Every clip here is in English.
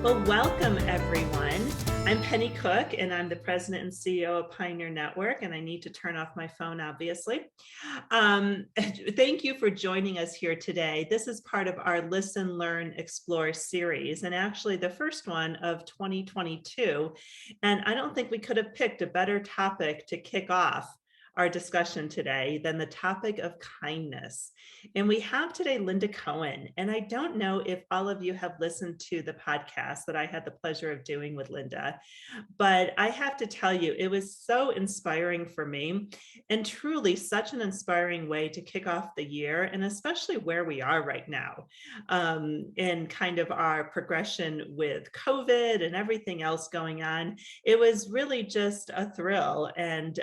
Well, welcome everyone. I'm Penny Cook and I'm the president and CEO of Pioneer Network, and I need to turn off my phone, obviously. Thank you for joining us here today. This is part of our Listen, Learn, Explore series, and actually the first one of 2022. And I don't think we could have picked a better topic to kick off our discussion today than the topic of kindness. And we have today Linda Cohen. And I don't know if all of you have listened to the podcast that I had the pleasure of doing with Linda, but I have to tell you, it was so inspiring for me and truly such an inspiring way to kick off the year, and especially where we are right now in kind of our progression with COVID and everything else going on. It was really just a thrill and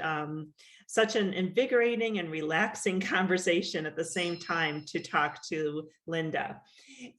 such an invigorating and relaxing conversation at the same time to talk to Linda.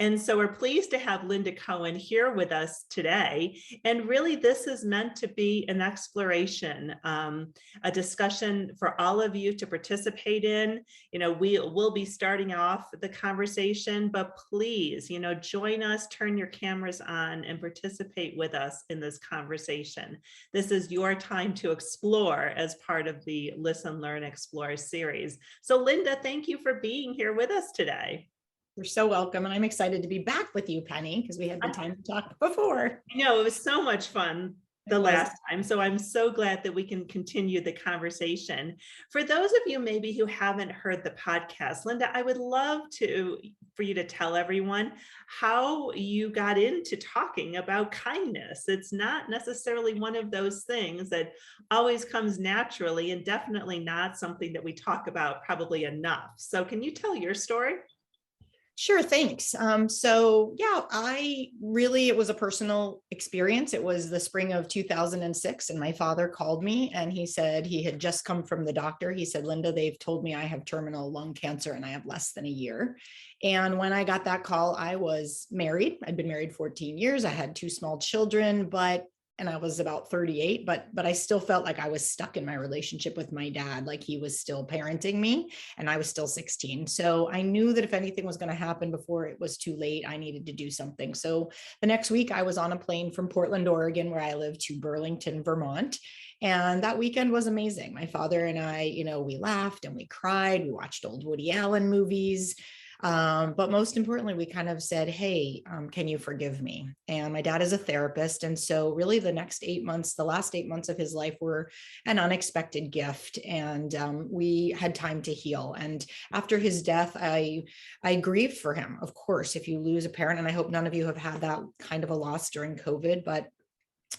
And so we're pleased to have Linda Cohen here with us today. And really, this is meant to be an exploration, a discussion for all of you to participate in. You know, we'll be starting off the conversation, but please, join us, turn your cameras on, and participate with us in this conversation. This is your time to explore as part of the Listen, Learn, Explore series. So Linda, thank you for being here with us today. You're so welcome. And I'm excited to be back with you, Penny, because we had the time to talk before. It was so much fun the last time. So I'm so glad that we can continue the conversation. For those of you maybe who haven't heard the podcast, Linda, I would love for you to tell everyone how you got into talking about kindness. It's not necessarily one of those things that always comes naturally, and definitely not something that we talk about probably enough. So can you tell your story? Sure, thanks. It was a personal experience. It was the spring of 2006, and my father called me and he said he had just come from the doctor. He said, Linda, they've told me I have terminal lung cancer and I have less than a year. And when I got that call, I was married. I'd been married 14 years. I had 2 small children, and I was about 38, but I still felt like I was stuck in my relationship with my dad, like he was still parenting me and I was still 16. So I knew that if anything was going to happen before it was too late, I needed to do something. So the next week I was on a plane from Portland, Oregon, where I live, to Burlington, Vermont. And that weekend was amazing. My father and I, we laughed and we cried. We watched old Woody Allen movies. But most importantly, we kind of said, hey, can you forgive me? And my dad is a therapist. And so really the last 8 months of his life were an unexpected gift. And we had time to heal. And after his death, I grieved for him. Of course, if you lose a parent, and I hope none of you have had that kind of a loss during COVID, but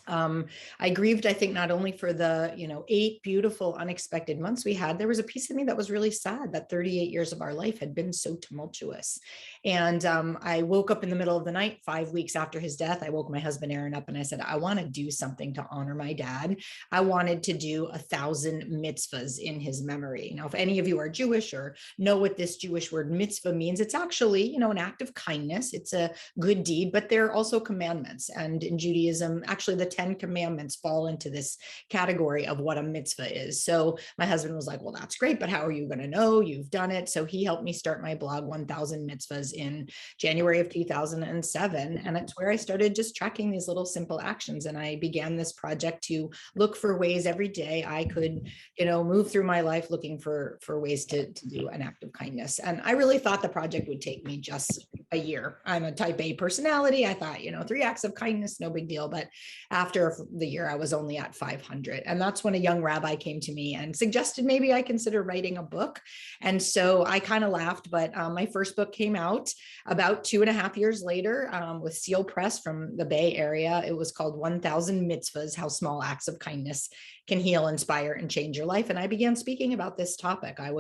I grieved, I think, not only for the, 8 beautiful, unexpected months we had. There was a piece of me that was really sad that 38 years of our life had been so tumultuous. And I woke up in the middle of the night, 5 weeks after his death. I woke my husband, Aaron, up and I said, I want to do something to honor my dad. I wanted to do 1,000 mitzvahs in his memory. Now, if any of you are Jewish or know what this Jewish word mitzvah means, it's actually, an act of kindness. It's a good deed, but there are also commandments. And in Judaism, actually, the 10 commandments fall into this category of what a mitzvah is. So my husband was like, well, that's great, but how are you going to know you've done it? So he helped me start my blog, 1,000 Mitzvahs, in January of 2007. And it's where I started just tracking these little simple actions. And I began this project to look for ways every day I could, move through my life looking for ways to do an act of kindness. And I really thought the project would take me just a year. I'm a type A personality. I thought, 3 acts of kindness, no big deal. But after the year, I was only at 500. And that's when a young rabbi came to me and suggested maybe I consider writing a book. And so I kind of laughed, but my first book came out about 2.5 years later with Seal Press from the Bay Area. It was called 1,000 Mitzvahs, How Small Acts of Kindness Can Heal, Inspire, and Change Your Life. And I began speaking about this topic. I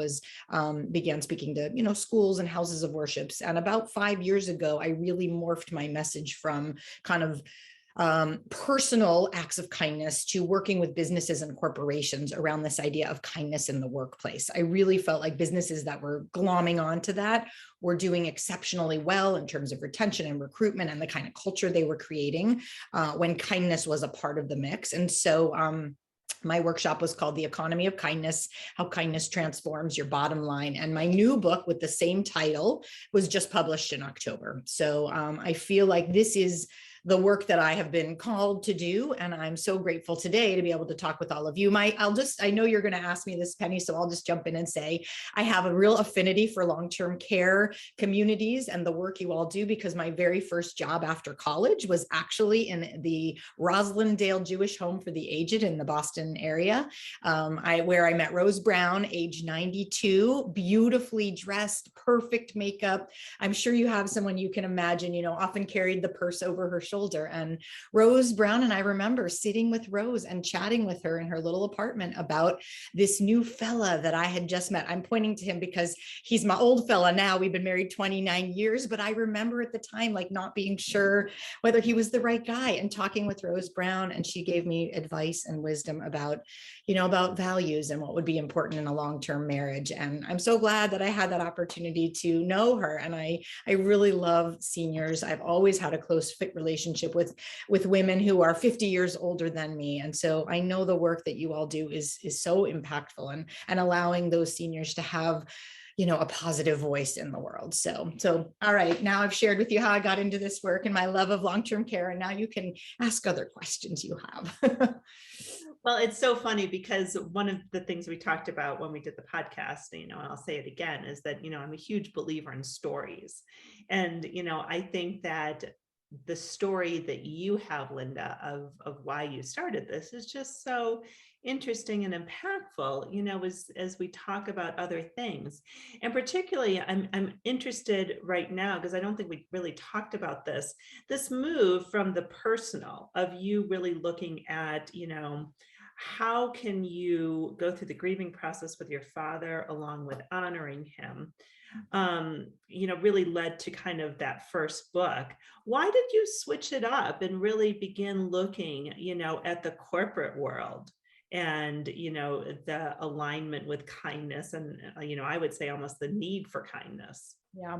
began speaking to, schools and houses of worships. And about 5 years ago, I really morphed my message from kind of personal acts of kindness to working with businesses and corporations around this idea of kindness in the workplace. I really felt like businesses that were glomming onto that were doing exceptionally well in terms of retention and recruitment and the kind of culture they were creating when kindness was a part of the mix. And so my workshop was called The Economy of Kindness, How Kindness Transforms Your Bottom Line. And my new book with the same title was just published in October. So I feel like this is the work that I have been called to do. And I'm so grateful today to be able to talk with all of you. I know you're going to ask me this, Penny, so I'll just jump in and say, I have a real affinity for long-term care communities and the work you all do, because my very first job after college was actually in the Roslindale Jewish Home for the Aged in the Boston area, where I met Rose Brown, age 92, beautifully dressed, perfect makeup. I'm sure you have someone you can imagine, often carried the purse over her shoulder. And Rose Brown and I remember sitting with Rose and chatting with her in her little apartment about this new fella that I had just met. I'm pointing to him because he's my old fella now. We've been married 29 years, but I remember at the time, like, not being sure whether he was the right guy, and talking with Rose Brown. And she gave me advice and wisdom about values and what would be important in a long-term marriage. And I'm so glad that I had that opportunity to know her. And I really love seniors. I've always had a close fit relationship with women who are 50 years older than me. And so I know the work that you all do is so impactful, and allowing those seniors to have a positive voice in the world. So all right, now I've shared with you how I got into this work and my love of long-term care, and now you can ask other questions you have. Well, it's so funny because one of the things we talked about when we did the podcast, and I'll say it again, is that, I'm a huge believer in stories. And, I think that the story that you have, Linda, of why you started this is just so interesting and impactful, as we talk about other things. And particularly, I'm interested right now, because I don't think we really talked about this move from the personal of you really looking at, how can you go through the grieving process with your father along with honoring him, really led to kind of that first book. Why did you switch it up and really begin looking, at the corporate world and, the alignment with kindness and, I would say almost the need for kindness? Yeah,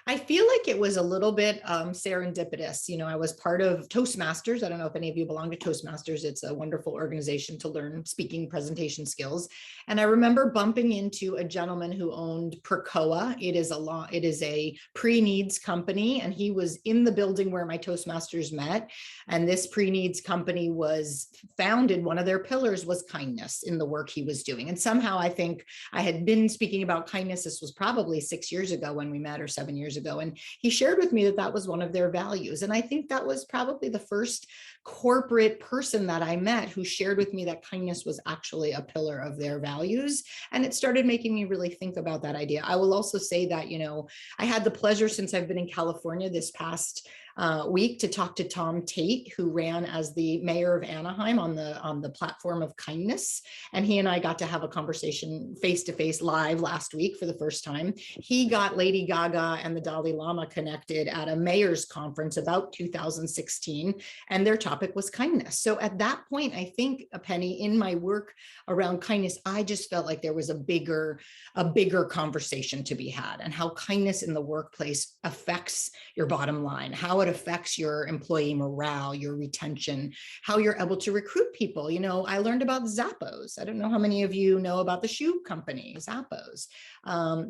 I feel like it was a little bit serendipitous. I was part of Toastmasters. I don't know if any of you belong to Toastmasters. It's a wonderful organization to learn speaking presentation skills. And I remember bumping into a gentleman who owned Percoa. It is a pre-needs company, and he was in the building where my Toastmasters met. And this pre-needs company was founded, one of their pillars was kindness in the work he was doing. And somehow I think I had been speaking about kindness. This was probably 6 years ago when we met, or 7 years ago. And he shared with me that that was one of their values. And I think that was probably the first corporate person that I met who shared with me that kindness was actually a pillar of their values. And it started making me really think about that idea. I will also say that, I had the pleasure, since I've been in California this past week, to talk to Tom Tate, who ran as the mayor of Anaheim on the platform of kindness. And he and I got to have a conversation face-to-face live last week for the first time. He got Lady Gaga and the Dalai Lama connected at a mayor's conference about 2016, and their topic was kindness. So at that point, I think, Penny, in my work around kindness, I just felt like there was a bigger conversation to be had, and how kindness in the workplace affects your bottom line, how it affects your employee morale, your retention, how you're able to recruit people. I learned about Zappos. I don't know how many of you know about the shoe company, Zappos.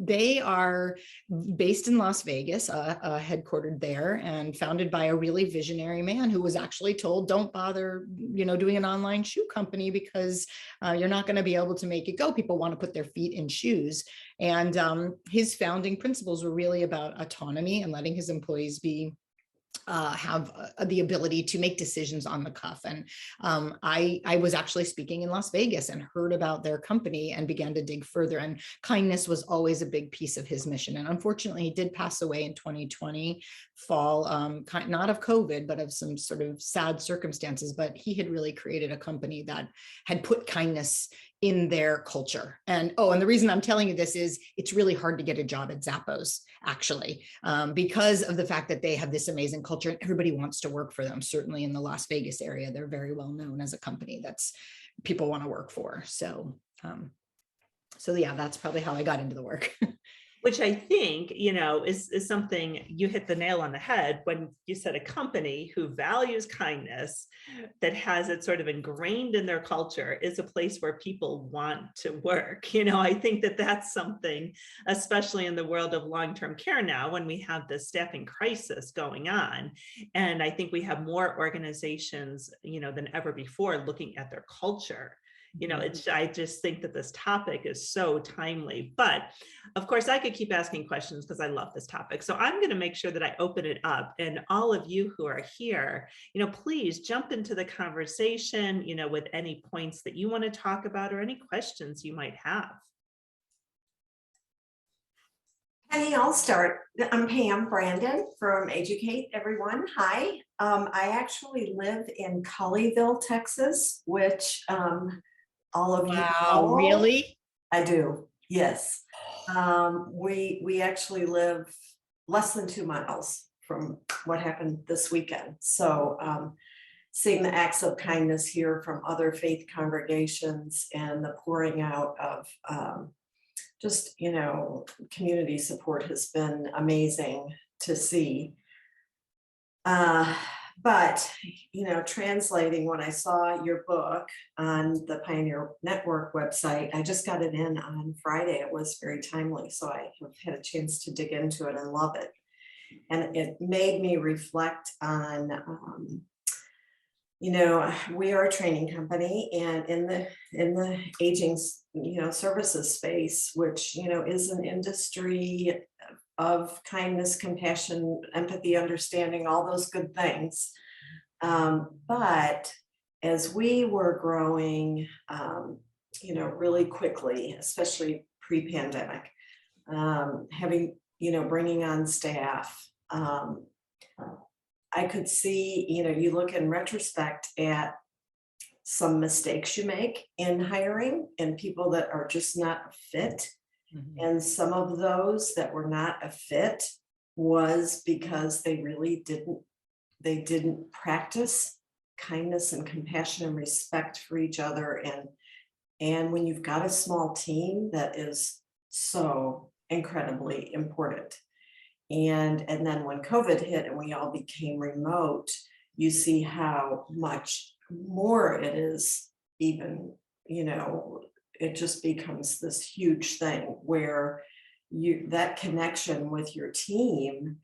They are based in Las Vegas, headquartered there, and founded by a really visionary man who was actually told, don't bother, doing an online shoe company, because you're not going to be able to make it go. People want to put their feet in shoes. And his founding principles were really about autonomy and letting his employees have the ability to make decisions on the cuff. And I was actually speaking in Las Vegas and heard about their company and began to dig further. And kindness was always a big piece of his mission. And unfortunately, he did pass away in 2020 fall, not of COVID, but of some sort of sad circumstances. But he had really created a company that had put kindness in their culture. And the reason I'm telling you this is it's really hard to get a job at Zappos, actually, because of the fact that they have this amazing culture and everybody wants to work for them. Certainly in the Las Vegas area, they're very well known as a company that's people want to work for. So yeah, that's probably how I got into the work. Which I think, is something you hit the nail on the head when you said a company who values kindness, that has it sort of ingrained in their culture, is a place where people want to work. I think that that's something, especially in the world of long-term care now, when we have this staffing crisis going on. And I think we have more organizations, than ever before looking at their culture. I just think that this topic is so timely. But of course, I could keep asking questions because I love this topic. So I'm going to make sure that I open it up. And all of you who are here, please jump into the conversation, with any points that you want to talk about or any questions you might have. Penny, I'll start. I'm Pam Brandon from Educate Everyone. Hi. I actually live in Colleyville, Texas, which all of you Wow, know. really? I do, yes. We actually live less than 2 miles from what happened this weekend. So seeing the acts of kindness here from other faith congregations and the pouring out of just, community support has been amazing to see. But, translating when I saw your book on the Pioneer Network website, I just got it in on Friday. It was very timely. So I have had a chance to dig into it and love it. And it made me reflect on, we are a training company, and in the aging, services space, which, is an industry of kindness, compassion, empathy, understanding, all those good things. But as we were growing, really quickly, especially pre-pandemic, having, bringing on staff, I could see, you look in retrospect at some mistakes you make in hiring and people that are just not a fit. And some of those that were not a fit was because they really didn't practice kindness and compassion and respect for each other. And when you've got a small team, that is so incredibly important. And then when COVID hit and we all became remote, you see how much more it is even, it just becomes this huge thing where that connection with your team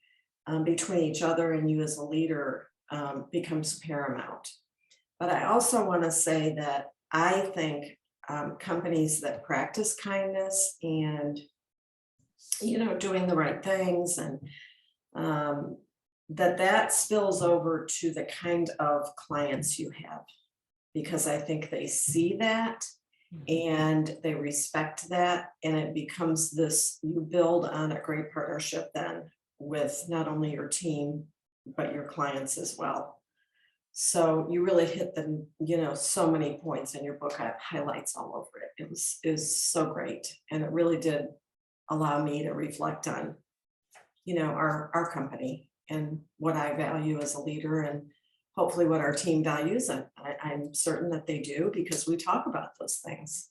between each other and you as a leader becomes paramount. But I also want to say that I think companies that practice kindness and doing the right things, and that spills over to the kind of clients you have, because I think they see that and they respect that, and it becomes this, you build on a great partnership then with not only your team but your clients as well. So you really hit the, so many points in your book. I have highlights all over it. It was so great, and it really did allow me to reflect on, our company and what I value as a leader, and hopefully what our team values. And I'm certain that they do, because we talk about those things.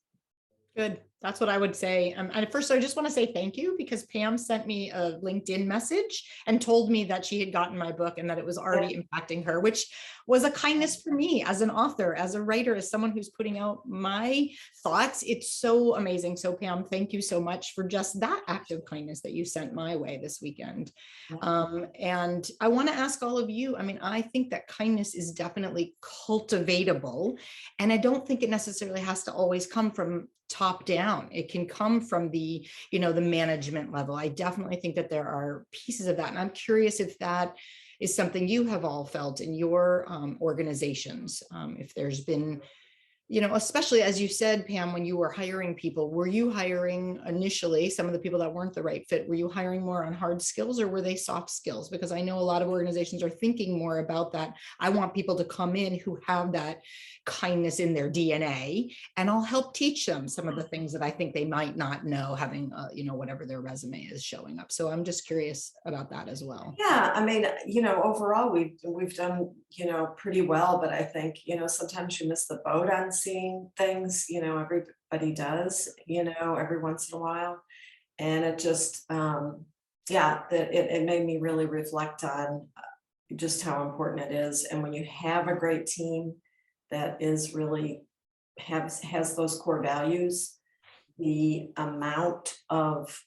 Good. That's what I would say. And first, I just want to say thank you, because Pam sent me a LinkedIn message and told me that she had gotten my book and that it was already impacting her, which was a kindness for me as an author, as a writer, as someone who's putting out my thoughts. It's so amazing. So Pam, thank you so much for just that act of kindness that you sent my way this weekend. And I want to ask all of you, I think that kindness is definitely cultivatable, and I don't think it necessarily has to always come from top down. It can come from the, the management level. I definitely think that there are pieces of that. And I'm curious if that is something you have all felt in your organizations. If there's been, especially as you said, Pam, when you were hiring people, were you hiring initially some of the people that weren't the right fit? Were you hiring more on hard skills, or were they soft skills? Because I know a lot of organizations are thinking more about that. I want people to come in who have that kindness in their DNA, and I'll help teach them some of the things that I think they might not know, having, whatever their resume is showing up. So I'm just curious about that as well. Yeah, overall we've done, pretty well, but I think, sometimes you miss the boat on seeing things, everybody does, every once in a while. And it just, yeah, it made me really reflect on just how important it is. And when you have a great team that is really has those core values, the amount of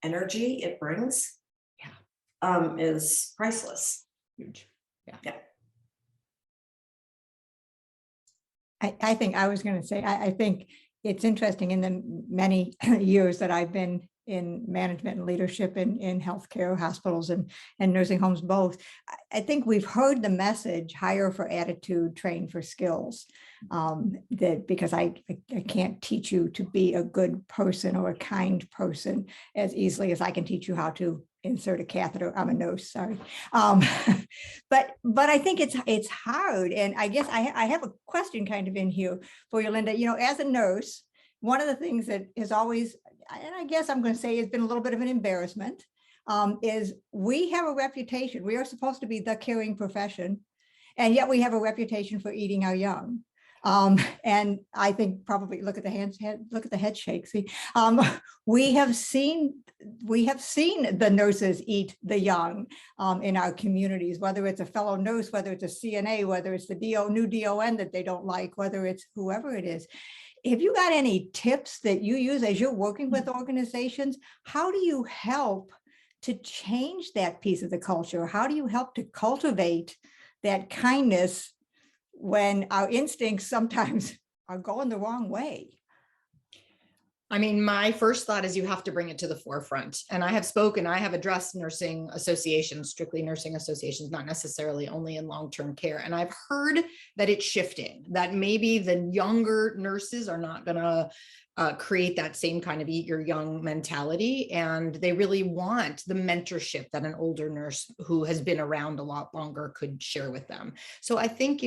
energy it brings is priceless. Huge. Yeah. Yeah. I think I was going to say, I think it's interesting in the many years that I've been in management and leadership in healthcare, hospitals and nursing homes both. I think we've heard the message, hire for attitude, train for skills. That because I can't teach you to be a good person or a kind person as easily as I can teach you how to insert a catheter. I'm a nurse, sorry. But I think it's hard. And I guess I have a question kind of in here for you, Linda. You know, as a nurse, one of the things that is always, and I guess I'm going to say has been a little bit of an embarrassment, is we have a reputation. We are supposed to be the caring profession, and yet we have a reputation for eating our young. And I think probably look at the head shake. See, we have seen the nurses eat the young in our communities, whether it's a fellow nurse, whether it's a CNA, whether it's the new DON that they don't like, whether it's whoever it is. Have you got any tips that you use as you're working with organizations? How do you help to change that piece of the culture? How do you help to cultivate that kindness when our instincts sometimes are going the wrong way? I mean, my first thought is you have to bring it to the forefront. And I have addressed nursing associations, strictly nursing associations, not necessarily only in long-term care. And I've heard that it's shifting, that maybe the younger nurses are not going to create that same kind of eat your young mentality. And they really want the mentorship that an older nurse who has been around a lot longer could share with them. So I think,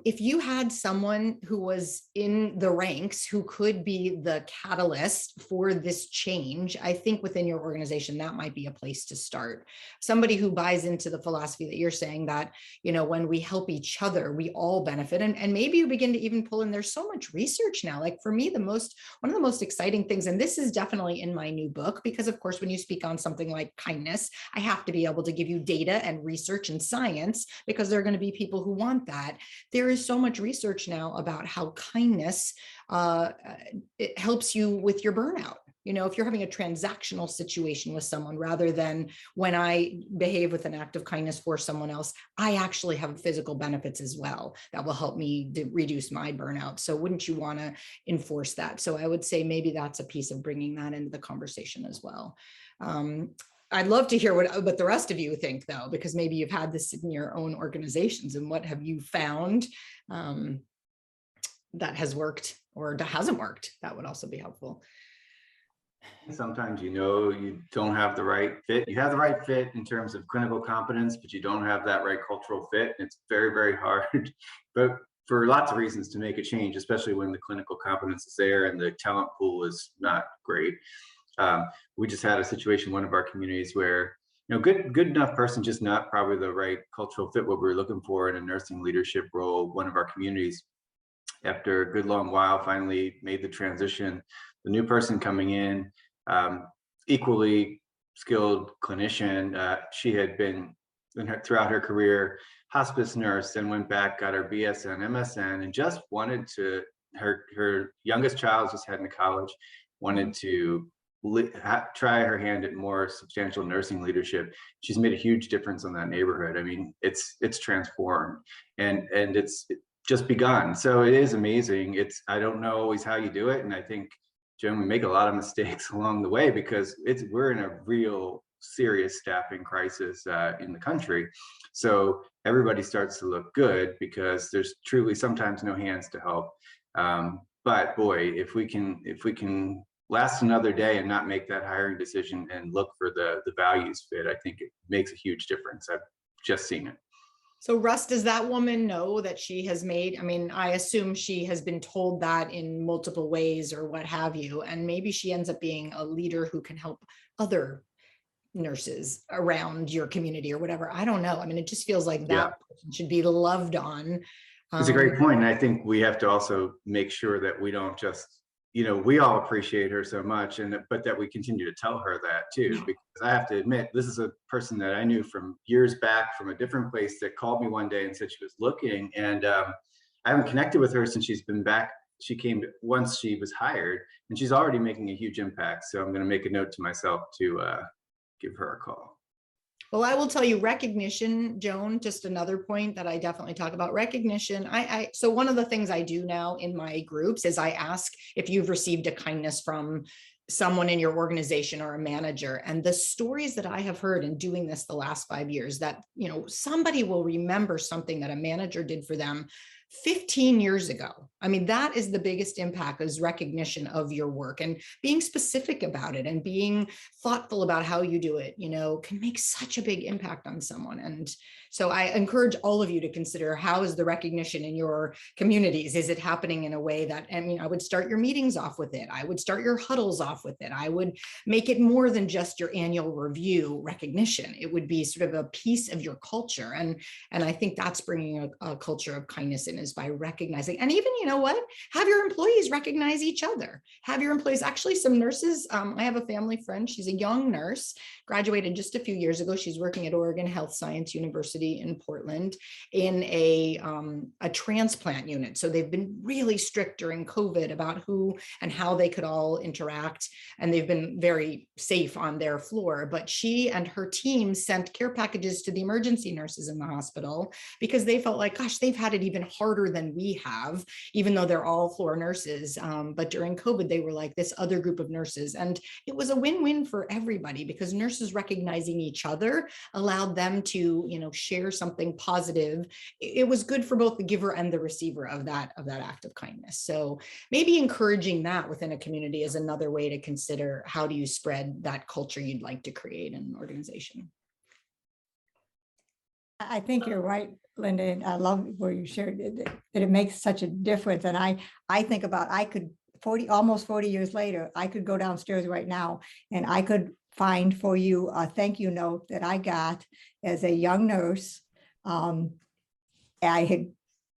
if you had someone who was in the ranks who could be the catalyst for this change, I think within your organization, that might be a place to start. Somebody who buys into the philosophy that you're saying that, when we help each other, we all benefit. And maybe you begin to even pull in, there's so much research now. Like for me, one of the most exciting things, and this is definitely in my new book, because of course, when you speak on something like kindness, I have to be able to give you data and research and science, because there are going to be people who want that. There is so much research now about how kindness it helps you with your burnout. If you're having a transactional situation with someone, rather than when I behave with an act of kindness for someone else, I actually have physical benefits as well that will help me to reduce my burnout. So wouldn't you want to enforce that? So I would say maybe that's a piece of bringing that into the conversation as well. I'd love to hear what the rest of you think, though, because maybe you've had this in your own organizations, and what have you found that has worked or that hasn't worked? That would also be helpful. Sometimes you don't have the right fit. You have the right fit in terms of clinical competence, but you don't have that right cultural fit. It's very, very hard, but for lots of reasons, to make a change, especially when the clinical competence is there and the talent pool is not great. We just had a situation in one of our communities where, good enough person, just not probably the right cultural fit, what we were looking for in a nursing leadership role. One of our communities, after a good long while, finally made the transition. The new person coming in, equally skilled clinician. She had been throughout her career hospice nurse, then went back, got her BSN, MSN, and just wanted to, her youngest child just heading to college, wanted to try her hand at more substantial nursing leadership. She's made a huge difference in that neighborhood. I mean, it's transformed, and it's just begun. So it is amazing. I don't know always how you do it, and I think, Joan, we make a lot of mistakes along the way, because we're in a real serious staffing crisis in the country. So everybody starts to look good because there's truly sometimes no hands to help. But boy, if we can last another day and not make that hiring decision and look for the values fit, I think it makes a huge difference. I've just seen it. So Russ, does that woman know that she has made, I mean, I assume she has been told that in multiple ways or what have you, and maybe she ends up being a leader who can help other nurses around your community or whatever. I don't know. I mean, it just feels like that person should be loved on. It's a great point. And I think we have to also make sure that we don't just we all appreciate her so much, but that we continue to tell her that too, because I have to admit, this is a person that I knew from years back from a different place that called me one day and said she was looking, and I haven't connected with her since she's been back. She came once she was hired, and she's already making a huge impact. So I'm going to make a note to myself to give her a call. Well, I will tell you, recognition, Joan, just another point that I definitely talk about, recognition. So one of the things I do now in my groups is I ask if you've received a kindness from someone in your organization or a manager. And the stories that I have heard in doing this the last 5 years, that, somebody will remember something that a manager did for them 15 years ago. I mean, that is the biggest impact, is recognition of your work and being specific about it and being thoughtful about how you do it, can make such a big impact on someone. And so I encourage all of you to consider, how is the recognition in your communities? Is it happening in a way that, I would start your meetings off with it. I would start your huddles off with it. I would make it more than just your annual review recognition. It would be sort of a piece of your culture. And I think that's bringing a culture of kindness in, is by recognizing, and even, have your employees recognize each other. Have your employees, actually some nurses, I have a family friend, she's a young nurse, graduated just a few years ago. She's working at Oregon Health Science University in Portland in a transplant unit. So they've been really strict during COVID about who and how they could all interact. And they've been very safe on their floor. But she and her team sent care packages to the emergency nurses in the hospital, because they felt like, gosh, they've had it even harder than we have, even though they're all floor nurses. But during COVID, they were like this other group of nurses. And it was a win-win for everybody, because nurses recognizing each other allowed them to, share something positive. It was good for both the giver and the receiver of that act of kindness. So maybe encouraging that within a community is another way to consider, how do you spread that culture you'd like to create in an organization. I think you're right, Linda, and I love where you shared it, that it makes such a difference. And I think about, I could almost 40 years later, I could go downstairs right now and I could find for you a thank you note that I got as a young nurse. I had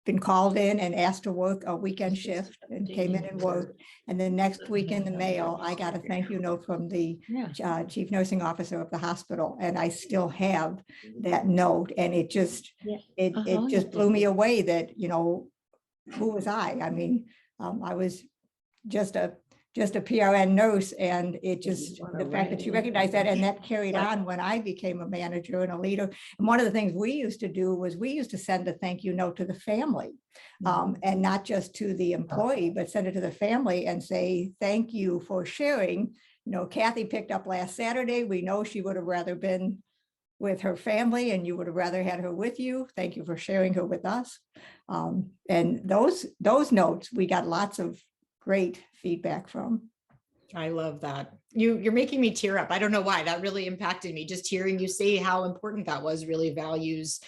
been called in and asked to work a weekend shift and came in and worked. And then next week in the mail, I got a thank you note from the chief nursing officer of the hospital. And I still have that note. And it just, it just blew me away that, who was I? I mean, I was just a PRN nurse, and it just, the fact that she recognized that, and that carried on when I became a manager and a leader. And one of the things we used to do was we used to send a thank you note to the family, and not just to the employee, but send it to the family and say, thank you for sharing. Kathy picked up last Saturday. We know she would have rather been with her family, and you would have rather had her with you. Thank you for sharing her with us. And those notes, we got lots of great feedback from. I love that. You're making me tear up. I don't know why. That really impacted me. Just hearing you say how important that was really values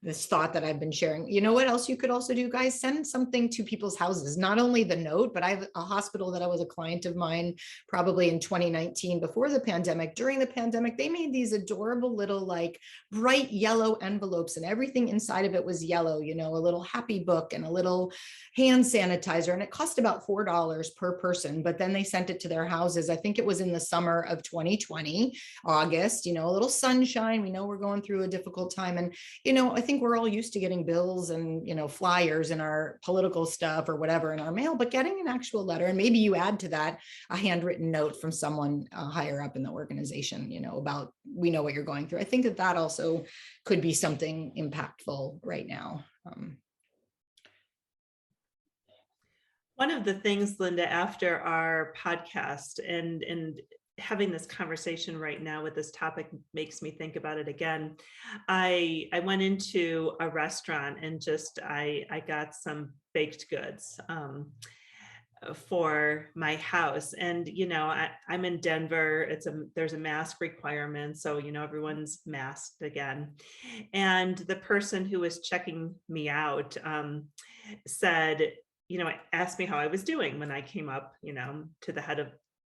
this thought that I've been sharing. You know what else you could also do, guys? Send something to people's houses, not only the note, but I have a hospital that I was a client of mine probably in 2019 before the pandemic. During the pandemic, they made these adorable little like bright yellow envelopes, and everything inside of it was yellow, a little happy book and a little hand sanitizer. And it cost about $4 per person, but then they sent it to their houses. I think it was in the summer of 2020, August, a little sunshine. We know we're going through a difficult time. And, I think we're all used to getting bills and, flyers and our political stuff or whatever in our mail, but getting an actual letter, and maybe you add to that a handwritten note from someone higher up in the organization, about, we know what you're going through. I think that also could be something impactful right now. One of the things, Linda, after our podcast and having this conversation right now with this topic makes me think about it again. I went into a restaurant and I got some baked goods for my house. And, I'm in Denver. There's a mask requirement. So, everyone's masked again. And the person who was checking me out said, asked me how I was doing when I came up, to the head of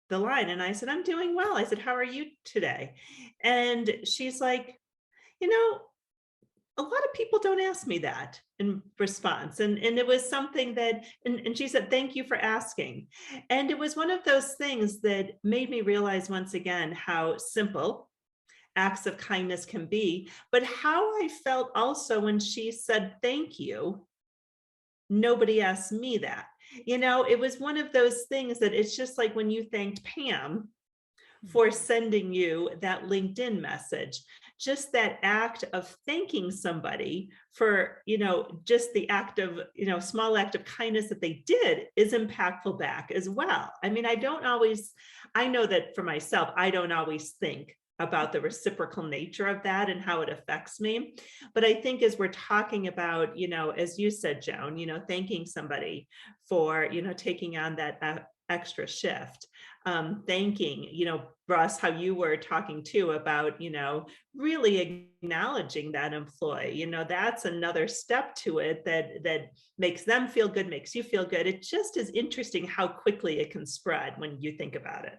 the line. And I said, I'm doing well. I said, how are you today? And she's like, a lot of people don't ask me that in response. And it was something that, and she said, thank you for asking. And it was one of those things that made me realize once again how simple acts of kindness can be, but how I felt also when she said, thank you. Nobody asked me that. It was one of those things that it's just like when you thanked Pam for sending you that LinkedIn message, just that act of thanking somebody for, just the act of, small act of kindness that they did is impactful back as well. I mean, I know that for myself, I don't always think about the reciprocal nature of that and how it affects me. But I think as we're talking about, as you said, Joan, thanking somebody for, taking on that extra shift, thanking, Russ, how you were talking too about, really acknowledging that employee, that's another step to it that makes them feel good, makes you feel good. It just is interesting how quickly it can spread when you think about it.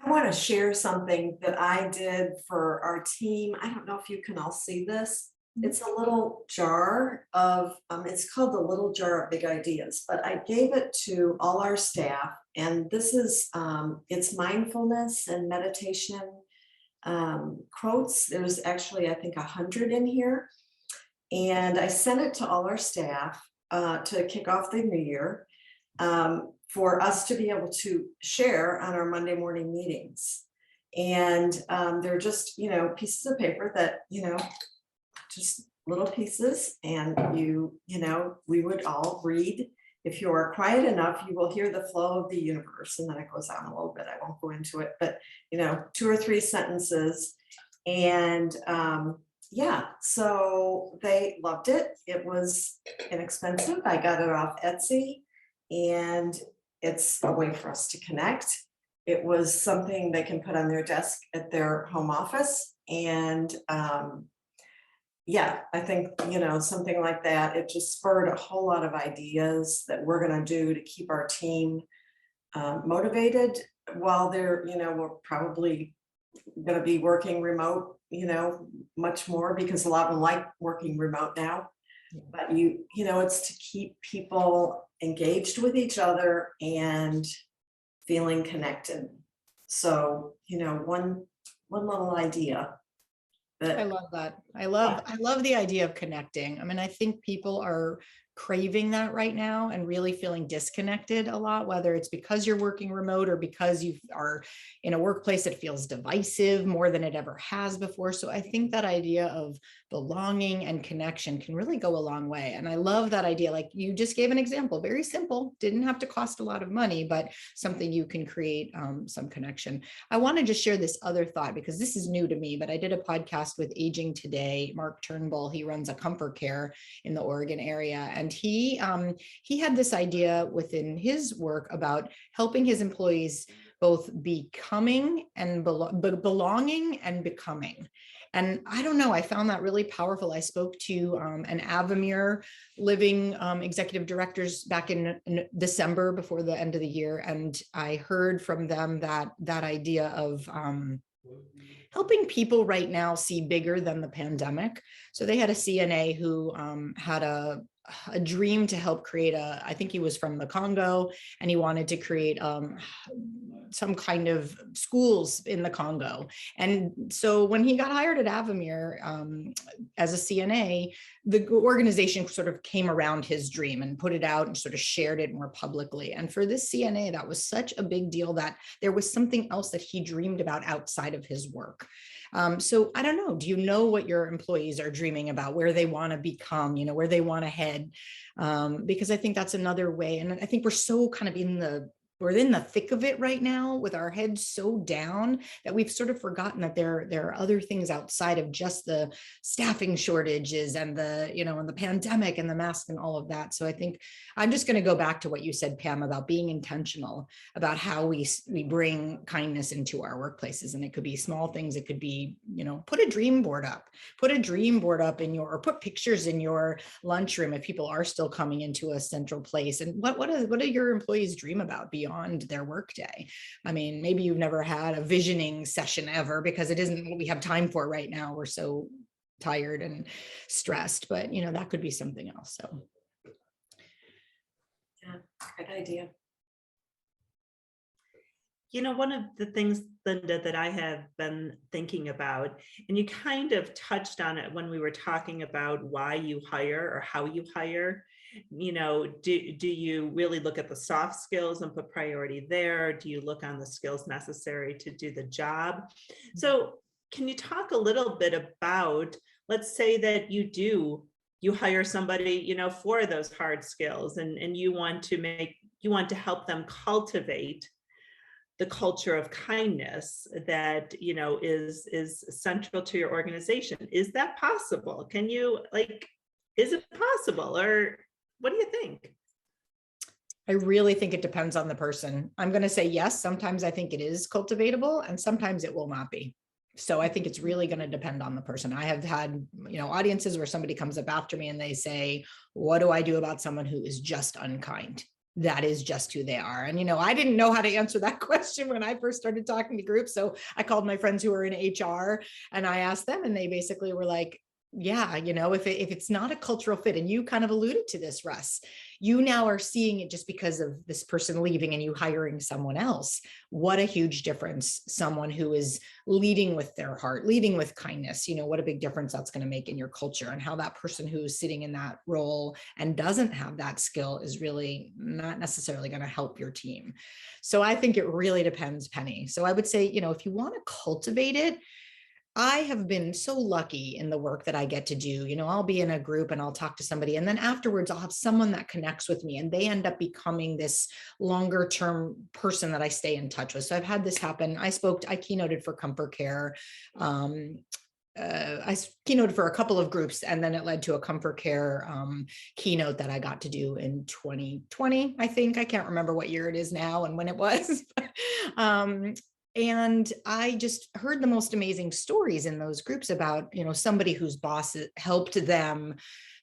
I want to share something that I did for our team. I don't know if you can all see this. It's a little jar of, it's called the little jar of big ideas, but I gave it to all our staff. And this is, it's mindfulness and meditation quotes. There's actually, I think, 100 in here. And I sent it to all our staff to kick off the new year. For us to be able to share on our Monday morning meetings. And they're just, pieces of paper that, just little pieces. And we would all read. If you are quiet enough, you will hear the flow of the universe. And then it goes on a little bit. I won't go into it, but 2 or 3 sentences. And yeah, so they loved it. It was inexpensive. I got it off Etsy. And it's a way for us to connect. It was something they can put on their desk at their home office. And yeah, I think, something like that, it just spurred a whole lot of ideas that we're going to do to keep our team motivated while they're, we're probably going to be working remote, much more because a lot of them like working remote now. But it's to keep people engaged with each other and feeling connected. So, one little idea. I love that. I love the idea of connecting. I mean, I think people are craving that right now and really feeling disconnected a lot, whether it's because you're working remote or because you are in a workplace that feels divisive more than it ever has before. So I think that idea of belonging and connection can really go a long way. And I love that idea. Like you just gave an example, very simple, didn't have to cost a lot of money, but something you can create some connection. I want to just share this other thought because this is new to me, but I did a podcast with Aging Today, Mark Turnbull. He runs a comfort care in the Oregon area. And he had this idea within his work about helping his employees both becoming and belonging and becoming. And I don't know, I found that really powerful. I spoke to an Avamere Living executive directors back in December before the end of the year. And I heard from them that idea of helping people right now see bigger than the pandemic. So they had a CNA who had a dream to help create I think he was from the Congo, and he wanted to create some kind of schools in the Congo. And so when he got hired at Avamere as a CNA, the organization sort of came around his dream and put it out and sort of shared it more publicly. And for this CNA, that was such a big deal that there was something else that he dreamed about outside of his work. So I don't know, do you know what your employees are dreaming about, where they want to become, where they want to head? Because I think that's another way. And I think we're so kind of we're in the thick of it right now with our heads so down that we've sort of forgotten that there are other things outside of just the staffing shortages and and the pandemic and the mask and all of that. So I think I'm just going to go back to what you said, Pam, about being intentional about how we bring kindness into our workplaces. And it could be small things. It could be, put a dream board up in or put pictures in your lunchroom if people are still coming into a central place. And what do your employees dream about beyond their workday? I mean, maybe you've never had a visioning session ever because it isn't what we have time for right now. We're so tired and stressed, but that could be something else. So. Yeah, good idea. One of the things, Linda, that I have been thinking about, and you kind of touched on it when we were talking about why you hire or how you hire. Do you really look at the soft skills and put priority there? Do you look on the skills necessary to do the job? So can you talk a little bit about, let's say that you hire somebody, for those hard skills, and you want to help them cultivate the culture of kindness that is central to your organization. Is that possible? Can you is it possible, or what do you think? I really think it depends on the person. I'm going to say yes. Sometimes I think it is cultivatable and sometimes it will not be. So I think it's really going to depend on the person. I have had, audiences where somebody comes up after me and they say, what do I do about someone who is just unkind? That is just who they are. And, I didn't know how to answer that question when I first started talking to groups. So I called my friends who are in HR and I asked them, and they basically were like, yeah, if it's not a cultural fit, and you kind of alluded to this, Russ, you now are seeing it just because of this person leaving and you hiring someone else. What a huge difference. Someone who is leading with their heart, leading with kindness, what a big difference that's going to make in your culture, and how that person who is sitting in that role and doesn't have that skill is really not necessarily going to help your team. So I think it really depends, Penny. So I would say, if you want to cultivate it, I have been so lucky in the work that I get to do. I'll be in a group and I'll talk to somebody, and then afterwards I'll have someone that connects with me and they end up becoming this longer term person that I stay in touch with. So I've had this happen. I keynoted for Comfort Care. I keynoted for a couple of groups, and then it led to a Comfort Care keynote that I got to do in 2020. I think, I can't remember what year it is now and when it was. And I just heard the most amazing stories in those groups about, somebody whose boss helped them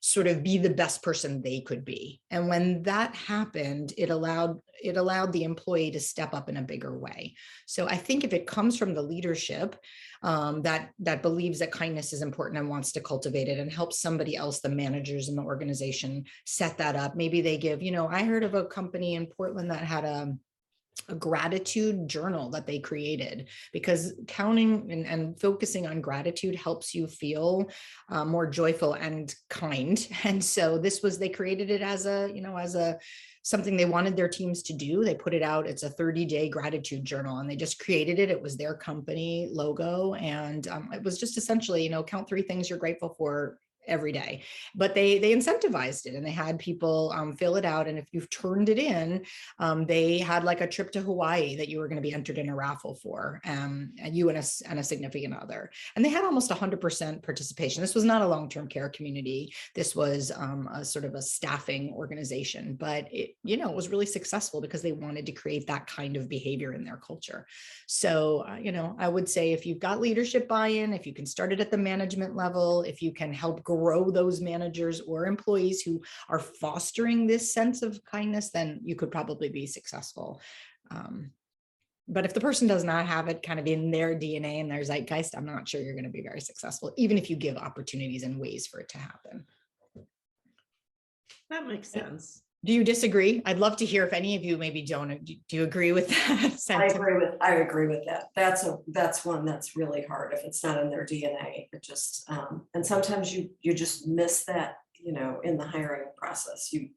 sort of be the best person they could be. And when that happened, it allowed the employee to step up in a bigger way. So I think if it comes from the leadership that believes that kindness is important and wants to cultivate it, and helps somebody else, the managers in the organization, set that up. Maybe they give, I heard of a company in Portland that had a gratitude journal that they created, because counting and focusing on gratitude helps you feel more joyful and kind. And so they created it as something they wanted their teams to do. They put it out. It's a 30-day gratitude journal, and they just created it. It was their company logo. And it was just essentially, count 3 things you're grateful for every day. But they incentivized it, and they had people fill it out. And if you've turned it in, they had like a trip to Hawaii that you were going to be entered in a raffle for, and you and a significant other. And they had almost 100% participation. This was not a long-term care community. This was a sort of a staffing organization, but it was really successful because they wanted to create that kind of behavior in their culture. So, I would say if you've got leadership buy-in, if you can start it at the management level, if you can help grow those managers or employees who are fostering this sense of kindness, then you could probably be successful. But if the person does not have it kind of in their DNA and their zeitgeist, I'm not sure you're going to be very successful, even if you give opportunities and ways for it to happen. That makes sense. Do you disagree? I'd love to hear if any of you maybe don't. Do you agree with that sentiment? I agree with that. That's one that's really hard if it's not in their DNA. It just and sometimes you just miss that, in the hiring process. You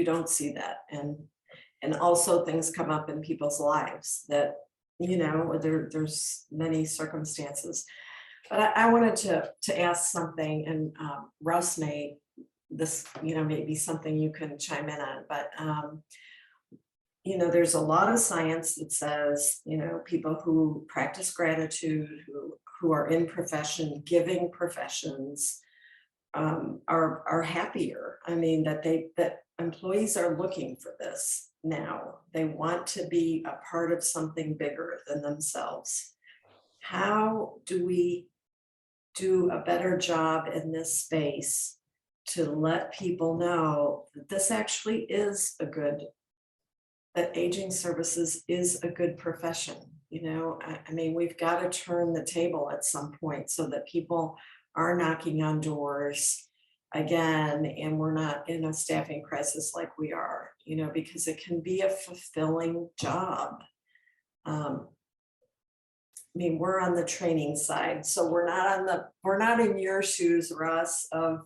don't see that, and also things come up in people's lives that there's many circumstances. But I wanted to ask something, and Russ may. This, maybe something you can chime in on, but, there's a lot of science that says, people who practice gratitude, who are in giving professions, are happier. I mean, that employees are looking for this now. They want to be a part of something bigger than themselves. How do we do a better job in this space to let people know that this actually is that aging services is a good profession? I mean, we've got to turn the table at some point so that people are knocking on doors again, and we're not in a staffing crisis like we are, because it can be a fulfilling job. I mean, we're on the training side, so we're not in your shoes, Russ, of,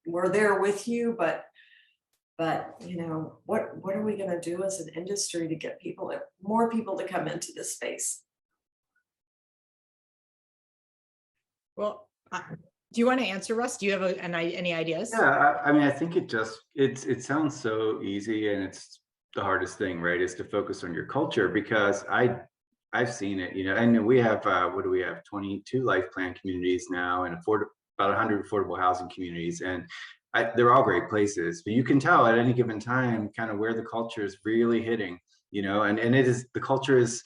we're there with you, but what are we gonna do as an industry to get more people to come into this space? Well, do you want to answer, Russ? Do you have any ideas? Yeah, I mean, I think it sounds so easy, and it's the hardest thing, right? Is to focus on your culture, because I've seen it, and we have, what do we have? 22 life plan communities now, and about 100 affordable housing communities. And they're all great places, but you can tell at any given time kind of where the culture is really hitting, and the culture is,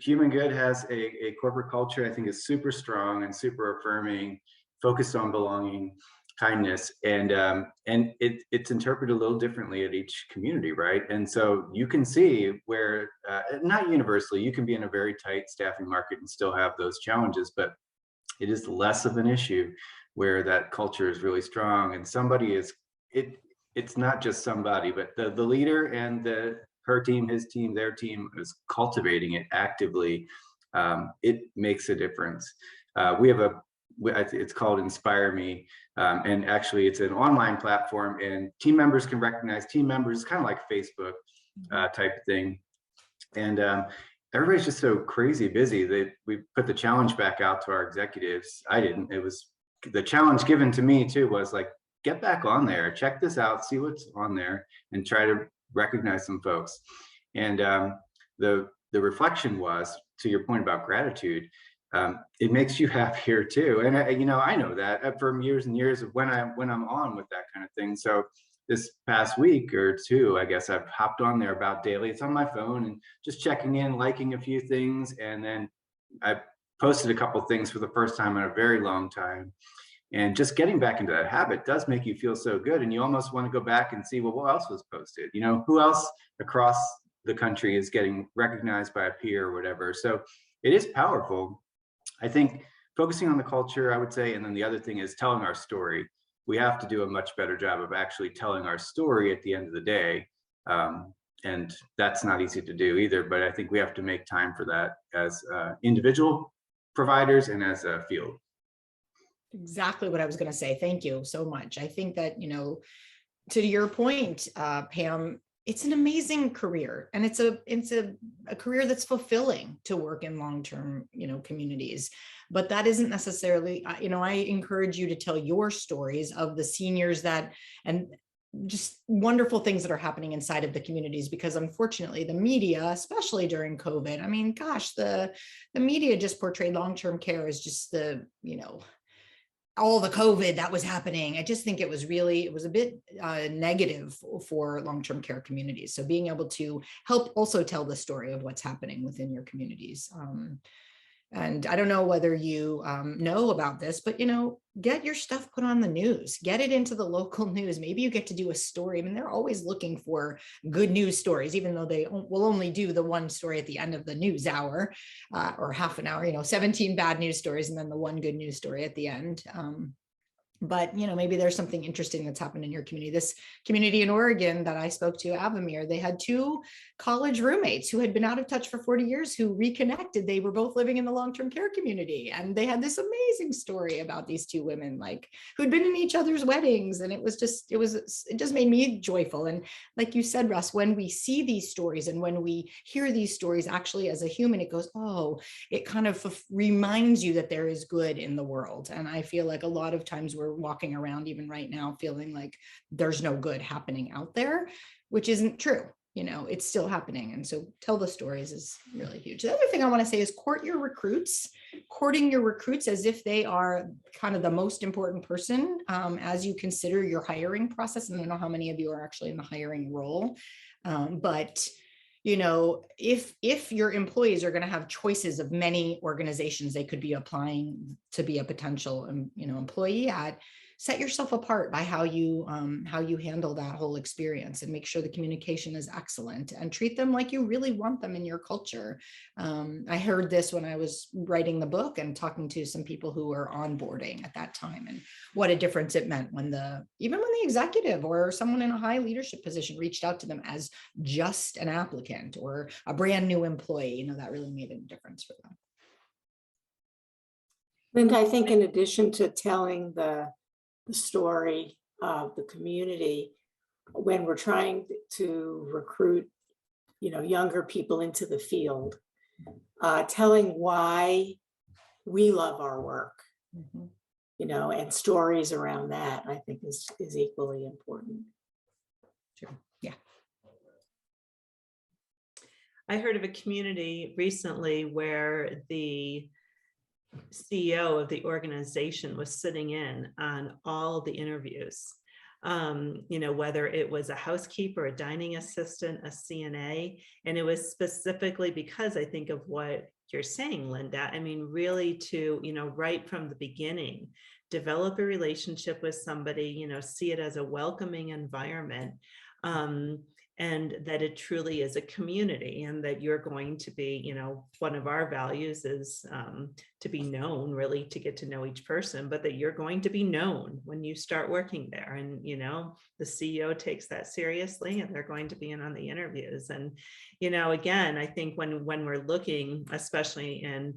Human Good has a corporate culture, I think, is super strong and super affirming, focused on belonging, kindness, and it's interpreted a little differently at each community, right? And so you can see where, not universally, you can be in a very tight staffing market and still have those challenges, but it is less of an issue where that culture is really strong, and it's not just somebody, but the leader and her team, his team, their team is cultivating it actively. It makes a difference. We have it's called Inspire Me, and actually it's an online platform, and team members can recognize team members, kind of like Facebook type of thing. And everybody's just so crazy busy that we put the challenge back out to our executives. I didn't. It was the challenge given to me too, was like, get back on there, check this out, see what's on there, and try to recognize some folks. And the reflection was, to your point about gratitude, it makes you happier too. And I know that from years and years of when I'm on with that kind of thing. So this past week or two, I guess, I've hopped on there about daily. It's on my phone, and just checking in, liking a few things, and then I posted a couple things for the first time in a very long time. And just getting back into that habit does make you feel so good, and you almost want to go back and see, well, what else was posted? Who else across the country is getting recognized by a peer or whatever. So it is powerful. I think focusing on the culture, I would say, and then the other thing is telling our story. We have to do a much better job of actually telling our story at the end of the day. And that's not easy to do either, but I think we have to make time for that as individual providers and as a field. Exactly what I was going to say. Thank you so much. I think that, to your point, Pam, it's an amazing career, and it's a career that's fulfilling to work in long-term, communities. But that isn't necessarily, I encourage you to tell your stories of the seniors and just wonderful things that are happening inside of the communities, because unfortunately the media, especially during COVID, I mean, gosh, the media just portrayed long-term care as just all the COVID that was happening. I just think it was a bit negative for long-term care communities. So being able to help also tell the story of what's happening within your communities. And I don't know whether you know about this, but, get your stuff put on the news, get it into the local news. Maybe you get to do a story. I mean, they're always looking for good news stories, even though they will only do the one story at the end of the news hour or half an hour, 17 bad news stories and then the one good news story at the end. But, maybe there's something interesting that's happened in your community. This community in Oregon that I spoke to, Avamere, they had two college roommates who had been out of touch for 40 years who reconnected. They were both living in the long-term care community. And they had this amazing story about these two women, who'd been in each other's weddings. And it just made me joyful. And like you said, Russ, when we see these stories and when we hear these stories, actually as a human, it goes, oh, it kind of reminds you that there is good in the world. And I feel like a lot of times we're walking around even right now feeling like there's no good happening out there, which isn't true. It's still happening. And so tell the stories is really huge. The other thing I want to say is courting your recruits as if they are kind of the most important person as you consider your hiring process. And I don't know how many of you are actually in the hiring role, but if your employees are going to have choices of many organizations they could be applying to be a potential, employee at, set yourself apart by how you handle that whole experience, and make sure the communication is excellent, and treat them like you really want them in your culture. I heard this when I was writing the book and talking to some people who were onboarding at that time, and what a difference it meant when even when the executive or someone in a high leadership position reached out to them as just an applicant or a brand new employee. You know, that really made a difference for them. Linda, I think in addition to telling the story of the community, when we're trying to recruit, younger people into the field, telling why we love our work, and stories around that, I think is equally important. Sure. Yeah. I heard of a community recently where the CEO of the organization was sitting in on all the interviews, whether it was a housekeeper, a dining assistant, a CNA, and it was specifically because I think of what you're saying, Linda. I mean, really to, right from the beginning, develop a relationship with somebody, see it as a welcoming environment. And that it truly is a community, and that you're going to be, one of our values is to be known, really to get to know each person, but that you're going to be known when you start working there. And, the CEO takes that seriously, and they're going to be in on the interviews. And, again, I think when we're looking, especially in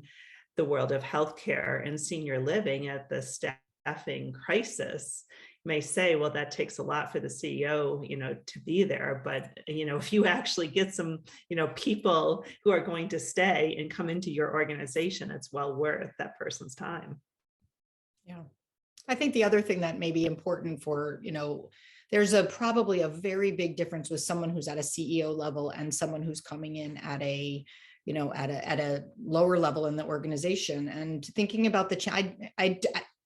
the world of healthcare and senior living, at the staffing crisis, may say, well, that takes a lot for the CEO, to be there. But, if you actually get some, people who are going to stay and come into your organization, it's well worth that person's time. Yeah. I think the other thing that may be important for, there's probably a very big difference with someone who's at a CEO level and someone who's coming in at a, at a lower level in the organization. And thinking about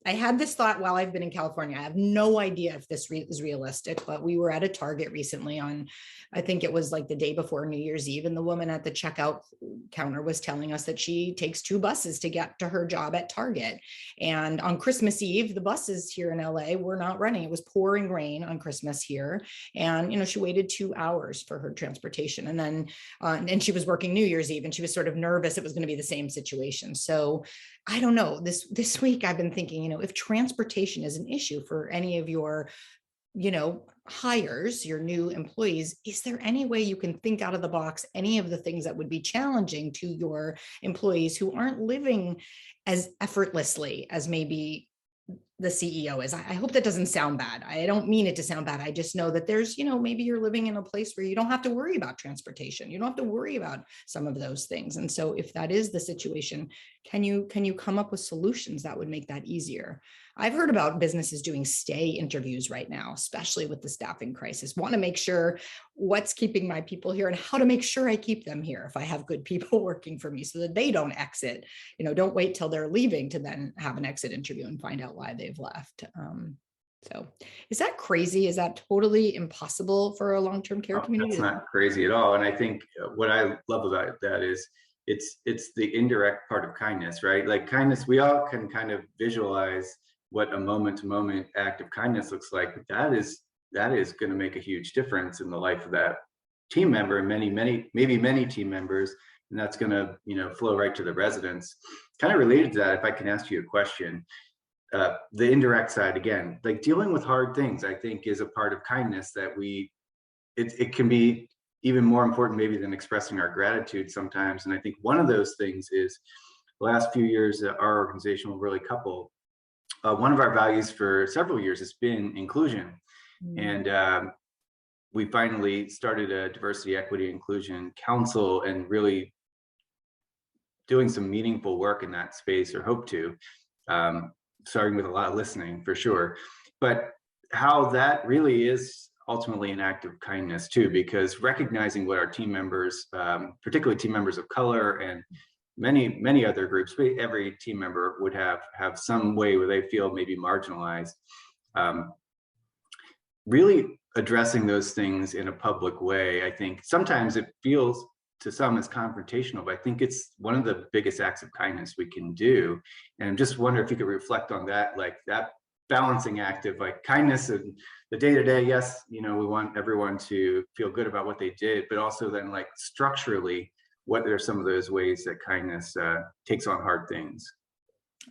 I had this thought while I've been in California. I have no idea if this is realistic, but we were at a Target recently on, I think it was like the day before New Year's Eve. And the woman at the checkout counter was telling us that she takes 2 buses to get to her job at Target. And on Christmas Eve, the buses here in LA were not running. It was pouring rain on Christmas here. And, she waited 2 hours for her transportation. And then, and she was working New Year's Eve, and she was sort of nervous it was going to be the same situation. So I don't know, this week I've been thinking, if transportation is an issue for any of your, hires, your new employees, is there any way you can think out of the box, any of the things that would be challenging to your employees who aren't living as effortlessly as maybe the CEO is? I hope that doesn't sound bad. I don't mean it to sound bad. I just know that there's, maybe you're living in a place where you don't have to worry about transportation. You don't have to worry about some of those things. And so if that is the situation, can you come up with solutions that would make that easier? I've heard about businesses doing stay interviews right now, especially with the staffing crisis. Want to make sure what's keeping my people here and how to make sure I keep them here if I have good people working for me, so that they don't exit. Don't wait till they're leaving to then have an exit interview and find out why they've left. So is that crazy? Is that totally impossible for a long-term care community? That's not crazy at all. And I think what I love about that is it's the indirect part of kindness, right? Like kindness, we all can kind of visualize what a moment-to-moment act of kindness looks like, but that is going to make a huge difference in the life of that team member, and maybe many team members, and that's going to flow right to the residents. Kind of related to that, if I can ask you a question, the indirect side again, like dealing with hard things, I think is a part of kindness that it can be even more important maybe than expressing our gratitude sometimes. And I think one of those things is the last few years that our organization will really couple. One of our values for several years has been inclusion. And we finally started a diversity, equity, inclusion council, and really doing some meaningful work in that space, or hope to, starting with a lot of listening for sure. But how that really is ultimately an act of kindness too, because recognizing what our team members, particularly team members of color and many other groups, every team member would have some way where they feel maybe marginalized. Really addressing those things in a public way, I think sometimes it feels to some as confrontational, but I think it's one of the biggest acts of kindness we can do. And just wonder if you could reflect on that, like that balancing act of like kindness and the day-to-day. Yes, we want everyone to feel good about what they did, but also then like structurally, what are some of those ways that kindness takes on hard things?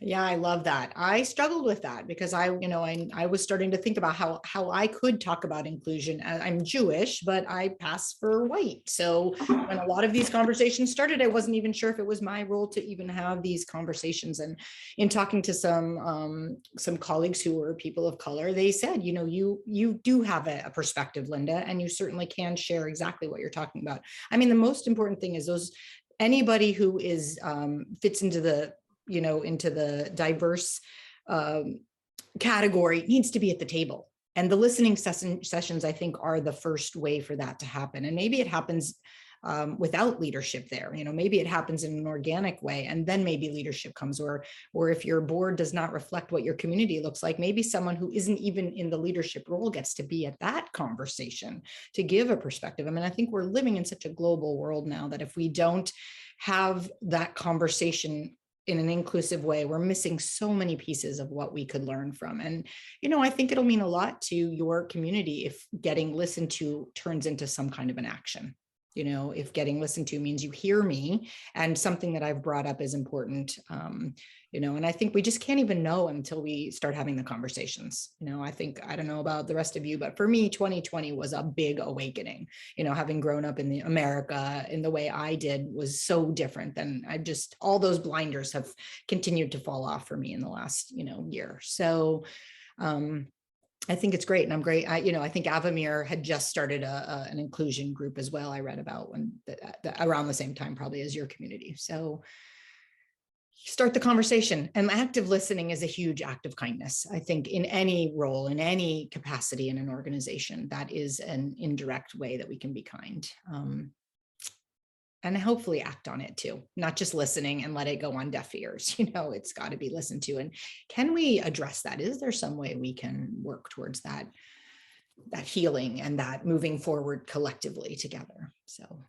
Yeah, I love that. I struggled with that because I was starting to think about how I could talk about inclusion. I'm Jewish, but I pass for white. So when a lot of these conversations started, I wasn't even sure if it was my role to even have these conversations. And in talking to some colleagues who were people of color, they said, you do have a perspective, Linda, and you certainly can share exactly what you're talking about. I mean, the most important thing is anybody who is fits into the diverse category needs to be at the table. And the listening sessions, I think, are the first way for that to happen. And maybe it happens without leadership there. Maybe it happens in an organic way, and then maybe leadership comes, or if your board does not reflect what your community looks like, maybe someone who isn't even in the leadership role gets to be at that conversation to give a perspective. I mean, I think we're living in such a global world now that if we don't have that conversation in an inclusive way, we're missing so many pieces of what we could learn from. And, I think it'll mean a lot to your community if getting listened to turns into some kind of an action. If getting listened to means you hear me and something that I've brought up is important, and I think we just can't even know until we start having the conversations. I don't know about the rest of you, but for me, 2020 was a big awakening. Having grown up in America in the way I did was so different than all those blinders have continued to fall off for me in the last, year. So, I think it's great, and I'm great. I think Avamere had just started an inclusion group as well. I read about around the same time, probably as your community. So start the conversation, and active listening is a huge act of kindness. I think in any role, in any capacity in an organization, that is an indirect way that we can be kind. And hopefully act on it too, not just listening and let it go on deaf ears. It's got to be listened to. And can we address that? Is there some way we can work towards that healing and that moving forward collectively together? So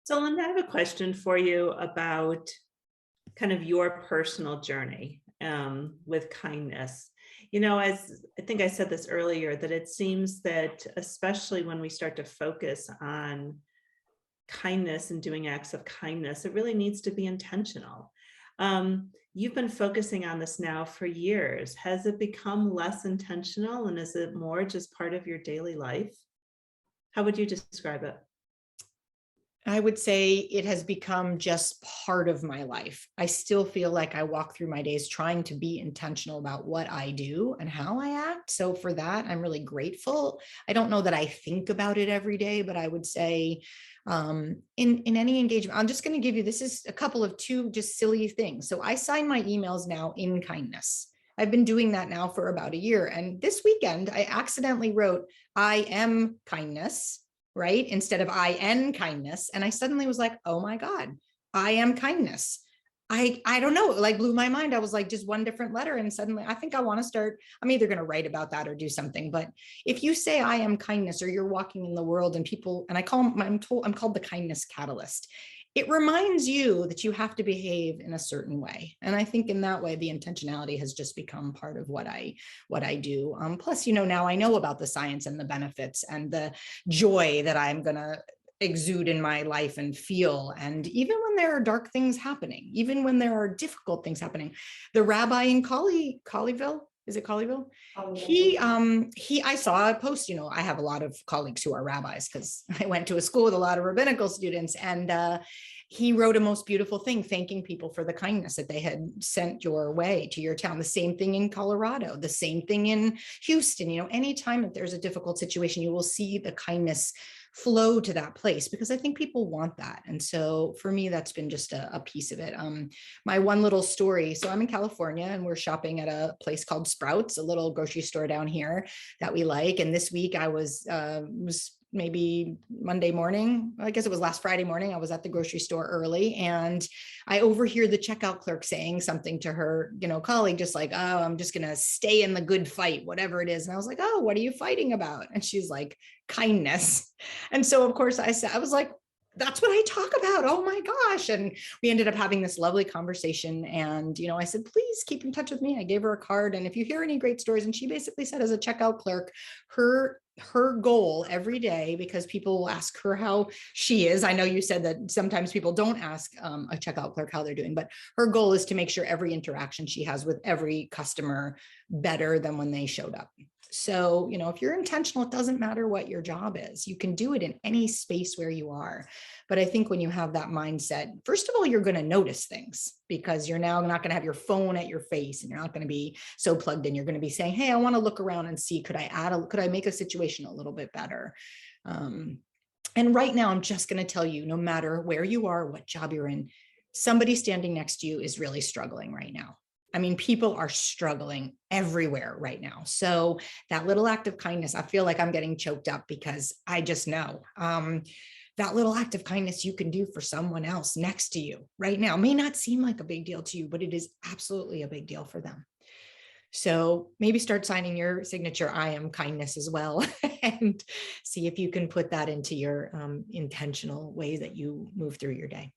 Linda, I have a question for you about kind of your personal journey with kindness. As I think I said this earlier, that it seems that especially when we start to focus on kindness and doing acts of kindness, it really needs to be intentional. You've been focusing on this now for years. Has it become less intentional, and is it more just part of your daily life? How would you describe it? I would say it has become just part of my life. I still feel like I walk through my days trying to be intentional about what I do and how I act. So for that, I'm really grateful. I don't know that I think about it every day, but I would say in any engagement, I'm just going to give you, this is a couple of two just silly things. So I sign my emails now in kindness. I've been doing that now for about a year. And this weekend, I accidentally wrote, I am kindness, right? Instead of IN kindness. And I suddenly was like, oh my God, I am kindness. I don't know, it like blew my mind. I was like, just one different letter. And suddenly I think I want to start, I'm either going to write about that or do something. But if you say I am kindness, or you're walking in the world and people, and I'm called the kindness catalyst. It reminds you that you have to behave in a certain way. And I think in that way, the intentionality has just become part of what I do. Plus, now I know about the science and the benefits and the joy that I'm going to exude in my life and feel. And even when there are dark things happening, even when there are difficult things happening, the rabbi in Colleyville, is it Colleyville? I saw a post, I have a lot of colleagues who are rabbis because I went to a school with a lot of rabbinical students, and he wrote a most beautiful thing, thanking people for the kindness that they had sent your way to your town. The same thing in Colorado, the same thing in Houston. Anytime that there's a difficult situation, you will see the kindness flow to that place, because I think people want that. And so for me, that's been just a piece of it. My one little story. So I'm in California and we're shopping at a place called Sprouts, a little grocery store down here that we like. And this week I was maybe Monday morning, I guess it was last Friday morning, I was at the grocery store early, and I overhear the checkout clerk saying something to her, colleague, just like, oh, I'm just going to stay in the good fight, whatever it is. And I was like, oh, what are you fighting about? And she's like, kindness. And so of course I was like, that's what I talk about. Oh my gosh. And we ended up having this lovely conversation. And, you know, I said, please keep in touch with me. I gave her a card. And if you hear any great stories, and she basically said, as a checkout clerk, her goal every day, because people will ask her how she is. I know you said that sometimes people don't ask a checkout clerk how they're doing, but her goal is to make sure every interaction she has with every customer better than when they showed up. So, you know, if you're intentional, it doesn't matter what your job is. You can do it in any space where you are. But I think when you have that mindset, first of all, you're going to notice things, because you're now not going to have your phone at your face, and you're not going to be so plugged in. You're going to be saying, hey, I want to look around and see, could I make a situation a little bit better? And right now, I'm just going to tell you, no matter where you are, what job you're in, somebody standing next to you is really struggling right now. I mean, people are struggling everywhere right now. So that little act of kindness, I feel like I'm getting choked up, because I just know that little act of kindness you can do for someone else next to you right now may not seem like a big deal to you, but it is absolutely a big deal for them. So maybe start signing your signature, I am kindness, as well, and see if you can put that into your intentional way that you move through your day.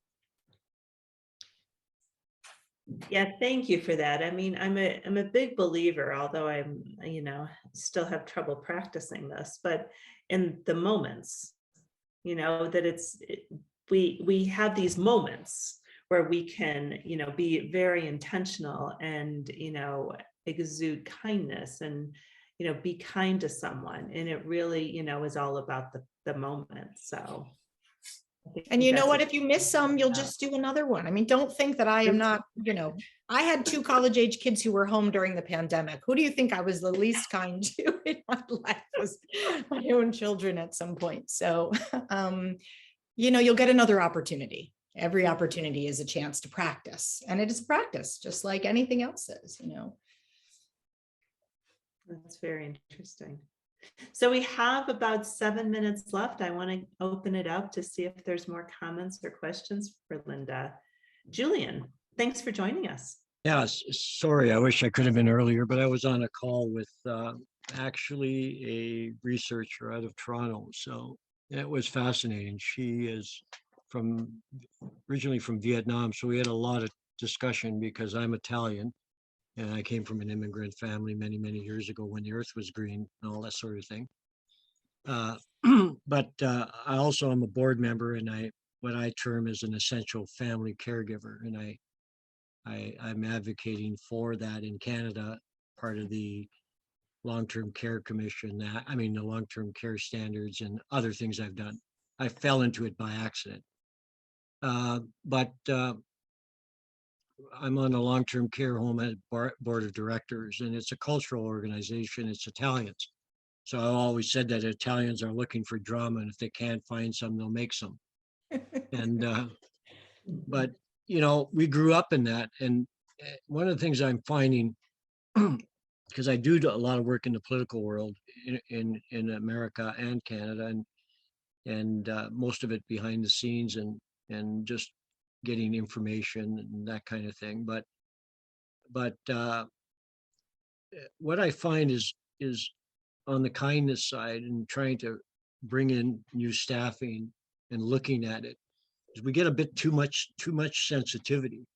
Yeah, thank you for that. I mean, I'm a big believer, although I'm, you know, still have trouble practicing this, but in the moments, you know, that we have these moments where we can, you know, be very intentional and, you know, exude kindness and, you know, be kind to someone. And it really, you know, is all about the moment. So And you know that's what, if you miss some, you'll just do another one. I mean, don't think that I am not, you know, I had 2 college age kids who were home during the pandemic. Who do you think I was the least kind to in my life? Was my own children at some point. So, you know, you'll get another opportunity. Every opportunity is a chance to practice, and it is a practice, just like anything else is, you know. That's very interesting. So we have about 7 minutes left. I want to open it up to see if there's more comments or questions for Linda. Julian, thanks for joining us. Yeah, sorry, I wish I could have been earlier, but I was on a call with actually a researcher out of Toronto. So it was fascinating. She is originally from Vietnam. So we had a lot of discussion, because I'm Italian and I came from an immigrant family many, many years ago when the earth was green and all that sort of thing. But I also am a board member, and what I term as an essential family caregiver. And I'm advocating for that in Canada, part of the long-term care commission, the long-term care standards and other things I've done. I fell into it by accident. But I'm on a long-term care home at board of directors, and it's a cultural organization. It's Italians. So I always said that Italians are looking for drama, and if they can't find some, they'll make some. And but you know, we grew up in that, and one of the things I'm finding, because I do a lot of work in the political world in America and Canada, and most of it behind the scenes, and just getting information and that kind of thing. But what I find is on the kindness side, and trying to bring in new staffing and looking at it, is we get a bit too much sensitivity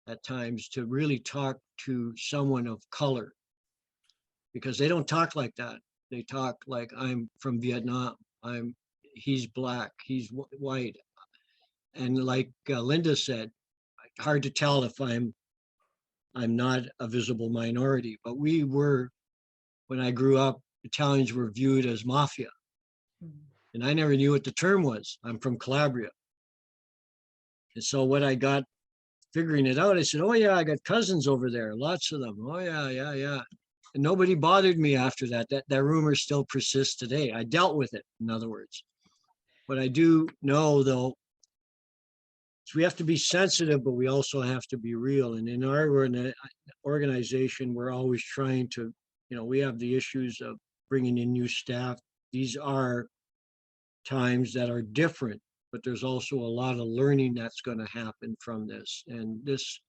at times to really talk to someone of color, because they don't talk like that. They talk like, I'm from Vietnam, he's black, he's white. And like Linda said, hard to tell if I'm not a visible minority. But when I grew up, Italians were viewed as mafia. And I never knew what the term was. I'm from Calabria. And so when I got figuring it out, I said, oh yeah, I got cousins over there, lots of them. Oh yeah. And nobody bothered me after that. That rumor still persists today. I dealt with it, in other words. What I do know, though, is we have to be sensitive, but we also have to be real. And in our organization, we're always trying to, we have the issues of bringing in new staff. These are times that are different, but there's also a lot of learning that's going to happen from this. And this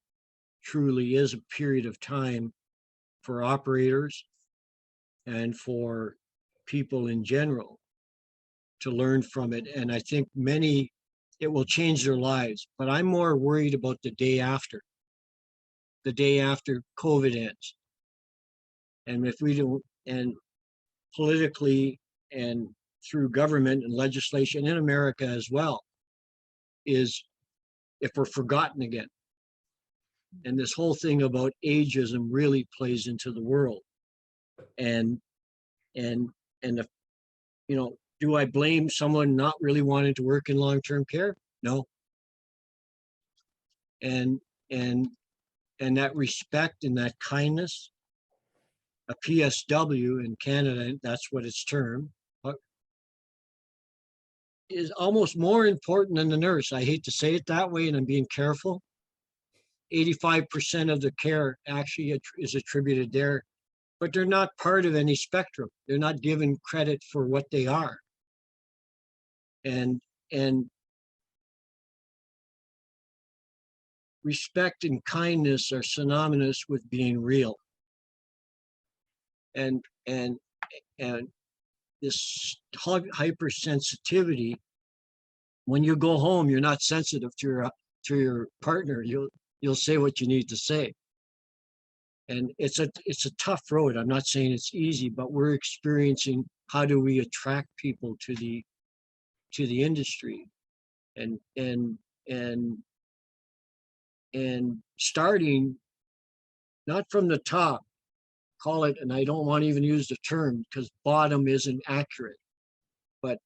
truly is a period of time for operators and for people in general to learn from it. And I think many it will change their lives. But I'm more worried about the day after COVID ends. And if we don't, and politically and through government and legislation in America as well, is if we're forgotten again. And this whole thing about ageism really plays into the world. And if, you know, do I blame someone not really wanting to work in long-term care? No. And that respect and that kindness, a PSW in Canada, that's what it's termed, is almost more important than the nurse. I hate to say it that way, and I'm being careful. 85% of the care actually is attributed there, but they're not part of any spectrum. They're not given credit for what they are. And respect and kindness are synonymous with being real. And this hypersensitivity, when you go home, you're not sensitive to your partner. You'll say what you need to say. And it's a tough road. I'm not saying it's easy, but we're experiencing how do we attract people to the industry, and starting not from the top, call it, and I don't want to even use the term because bottom isn't accurate, but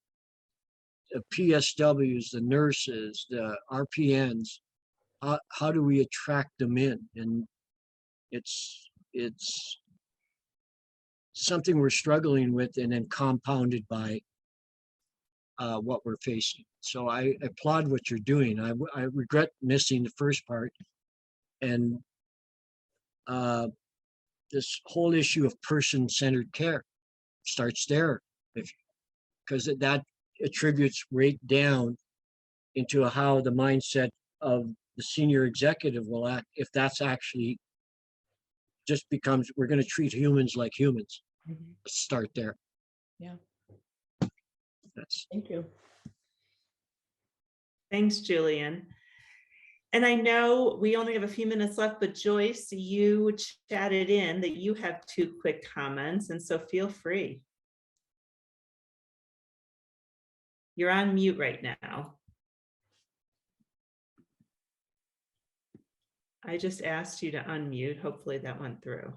the PSWs, the nurses, the RPNs, how do we attract them in? And it's something we're struggling with, and then compounded by what we're facing. So I applaud what you're doing. I regret missing the first part. And this whole issue of person-centered care starts there, because that attributes right down into how the mindset of the senior executive will act if that's actually just becomes, we're going to treat humans like humans. Let's start there. Yeah. That's Thank you. Thanks, Julian. And I know we only have a few minutes left, but Joyce, you chatted in that you have 2 quick comments, and so feel free. You're on mute right now. I just asked you to unmute. Hopefully that went through.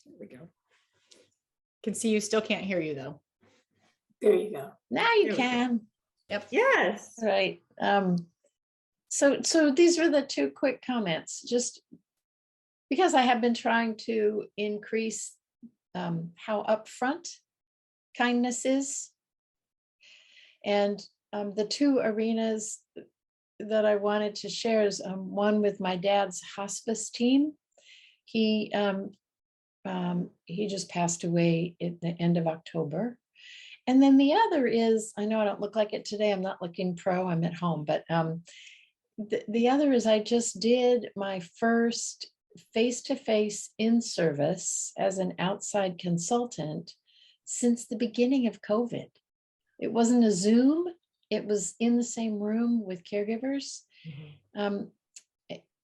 There we go. Can see you, still can't hear you though. There you go. Now you There we go. can. Yep. Yes. Right. So these were the 2 quick comments, just because I have been trying to increase how upfront kindness is. And the 2 arenas that I wanted to share is one with my dad's hospice team. He just passed away at the end of October. And then the other is, I know I don't look like it today, I'm not looking pro, I'm at home, but the other is I just did my first face-to-face in-service as an outside consultant since the beginning of COVID. It wasn't a Zoom, it was in the same room with caregivers. And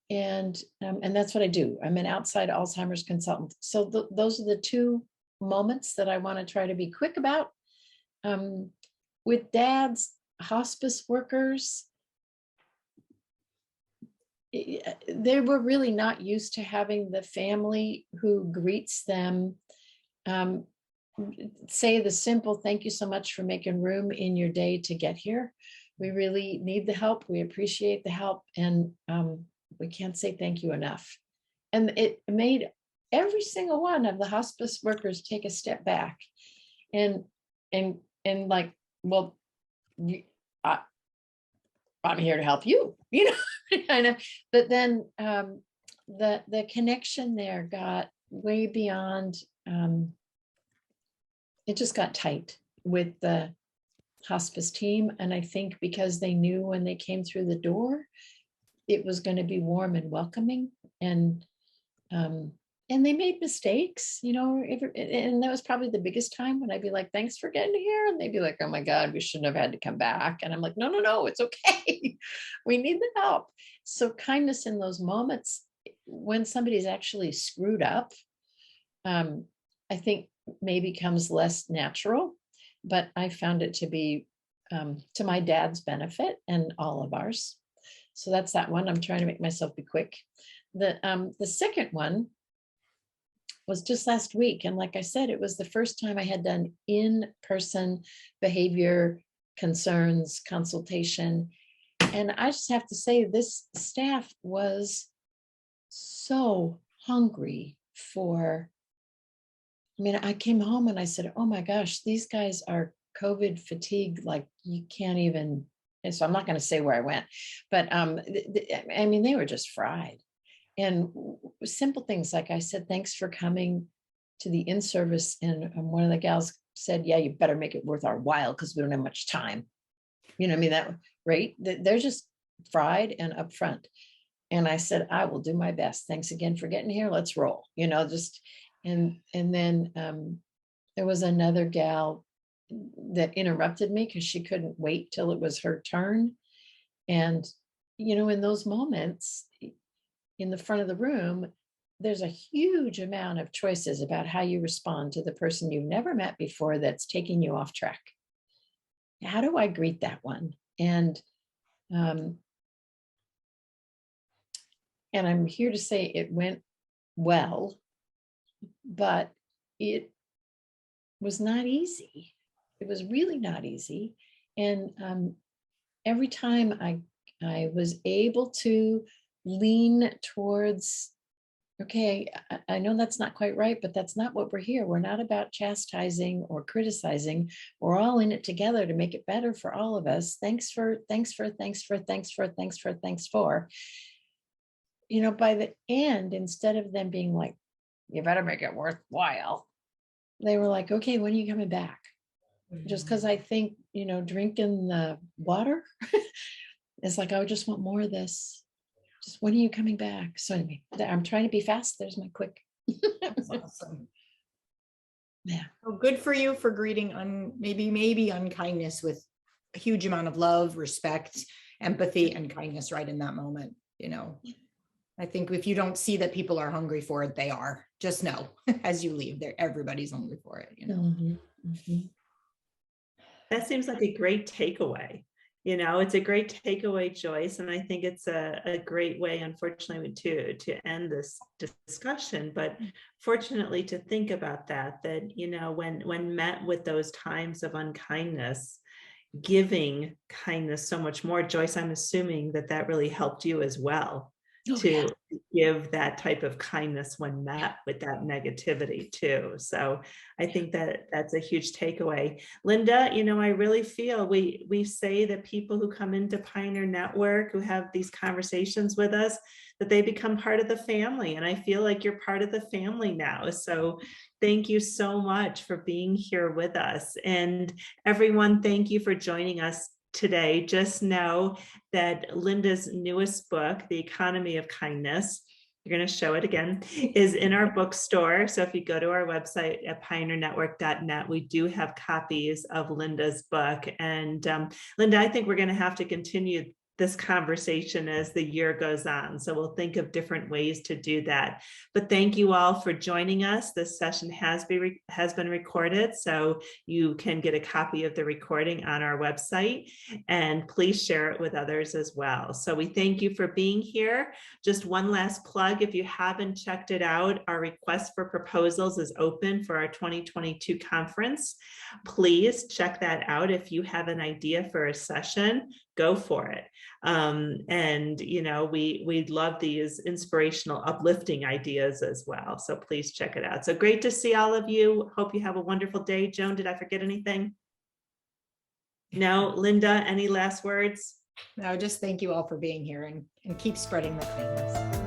that's what I do. I'm an outside Alzheimer's consultant. So those are the 2 moments that I want to try to be quick about. With Dad's hospice workers, they were really not used to having the family who greets them say the simple, thank you so much for making room in your day to get here. We really need the help. We appreciate the help. And we can't say thank you enough. And it made every single one of the hospice workers take a step back and like, well, I'm here to help you, you know, kind of. But then the connection there got way beyond, it just got tight with the hospice team. And I think because they knew when they came through the door, it was going to be warm and welcoming. And and they made mistakes, and that was probably the biggest time when I'd be like, thanks for getting here. And they'd be like, oh my God, we shouldn't have had to come back. And I'm like, no, no, no, it's okay. We need the help. So kindness in those moments when somebody's actually screwed up, I think maybe comes less natural, but I found it to be to my dad's benefit and all of ours. So that's that one. I'm trying to make myself be quick. The second one was just last week. And like I said, it was the first time I had done in-person behavior concerns consultation. And I just have to say, this staff was so hungry for, I came home and I said, oh my gosh, these guys are COVID fatigued, like you can't even, and so I'm not going to say where I went, but they were just fried. And simple things like I said, thanks for coming to the in-service. And one of the gals said, yeah, you better make it worth our while because we don't have much time. That right? They're just fried and upfront. And I said, I will do my best. Thanks again for getting here. Let's roll, and then there was another gal that interrupted me because she couldn't wait till it was her turn. And, in those moments in the front of the room, there's a huge amount of choices about how you respond to the person you've never met before that's taking you off track. How do I greet that one? And I'm here to say it went well, but it was not easy. It was really not easy. And every time I was able to lean towards, okay, I know that's not quite right, but that's not what we're here. We're not about chastising or criticizing. We're all in it together to make it better for all of us. Thanks for. By the end, instead of them being like, you better make it worthwhile, they were like, okay, when are you coming back? Just because I think, drinking the water is like, I just want more of this. Just when are you coming back? So anyway, I'm trying to be fast. There's my quick. That's awesome. Yeah. Well, good for you for greeting maybe unkindness with a huge amount of love, respect, empathy, and kindness right in that moment. I think if you don't see that people are hungry for it, they are. Just know as you leave, everybody's hungry for it. Mm-hmm. Mm-hmm. That seems like a great takeaway. It's a great takeaway, Joyce, and I think it's a great way, unfortunately, to end this discussion. But fortunately, to think about that when met with those times of unkindness, giving kindness so much more. Joyce, I'm assuming that really helped you as well. To give that type of kindness when met with that negativity too. So I think that's a huge takeaway. Linda, I really feel we say that people who come into Pioneer Network, who have these conversations with us, that they become part of the family. And I feel like you're part of the family now. So thank you so much for being here with us. And everyone, thank you for joining us today. Just know that Linda's newest book, The Economy of Kindness, you're going to show it again, is in our bookstore. So if you go to our website at pioneernetwork.net, we do have copies of Linda's book. And Linda, I think we're going to have to continue this conversation as the year goes on. So we'll think of different ways to do that. But thank you all for joining us. This session has been recorded, so you can get a copy of the recording on our website, and please share it with others as well. So we thank you for being here. Just one last plug, if you haven't checked it out, our request for proposals is open for our 2022 conference. Please check that out. If you have an idea for a session, go for it. We love these inspirational, uplifting ideas as well. So please check it out. So great to see all of you. Hope you have a wonderful day. Joan, did I forget anything? No. Linda, any last words? No, just thank you all for being here and keep spreading the kindness.